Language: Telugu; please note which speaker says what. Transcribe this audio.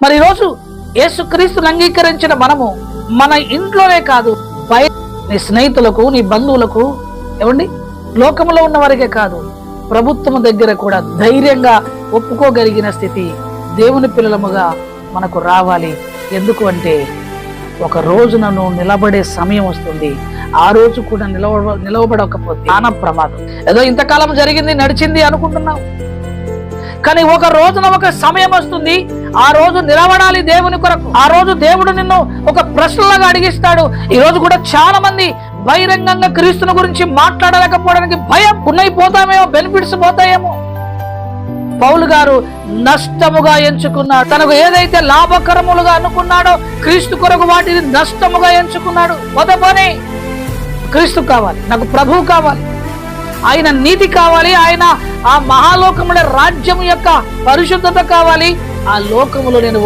Speaker 1: మరి ఈరోజు యేసుక్రీస్తుని అంగీకరించిన మనము మన ఇంట్లోనే కాదు, బయట నీ స్నేహితులకు, నీ బంధువులకు, ఏమండి లోకంలో ఉన్న వారికే కాదు, ప్రభుత్వం దగ్గర కూడా ధైర్యంగా ఒప్పుకోగలిగిన స్థితి దేవుని పిల్లలముగా మనకు రావాలి. ఎందుకు అంటే ఒక రోజున నువ్వు నిలబడే సమయం వస్తుంది. ఆ రోజు కూడా నిలవబడకపోతే చాలా ప్రమాదం. ఏదో ఇంతకాలం జరిగింది, నడిచింది అనుకుంటున్నావు, కానీ ఒక రోజున ఒక సమయం వస్తుంది, ఆ రోజు నిలబడాలి దేవుని కొరకు. ఆ రోజు దేవుడు నిన్ను ఒక ప్రశ్నలాగా అడిగిస్తాడు. ఈ రోజు కూడా చాలా మంది బహిరంగంగా క్రీస్తుని గురించి మాట్లాడలేకపోవడానికి భయం. ఉన్నైపోతామేమో, బెనిఫిట్స్ పోతాయేమో. పౌలు గారు నష్టముగా ఎంచుకున్నాడు. తనకు ఏదైతే లాభకరములుగా అనుకున్నాడో క్రీస్తు కొరకు వాటిని నష్టముగా ఎంచుకున్నాడు. మొదపని క్రీస్తు కావాలి, నాకు ప్రభువు కావాలి, ఆయన నీతి కావాలి, ఆయన ఆ మహాలోకముల రాజ్యం యొక్క పరిశుద్ధత కావాలి. ఆ లోకములో నేను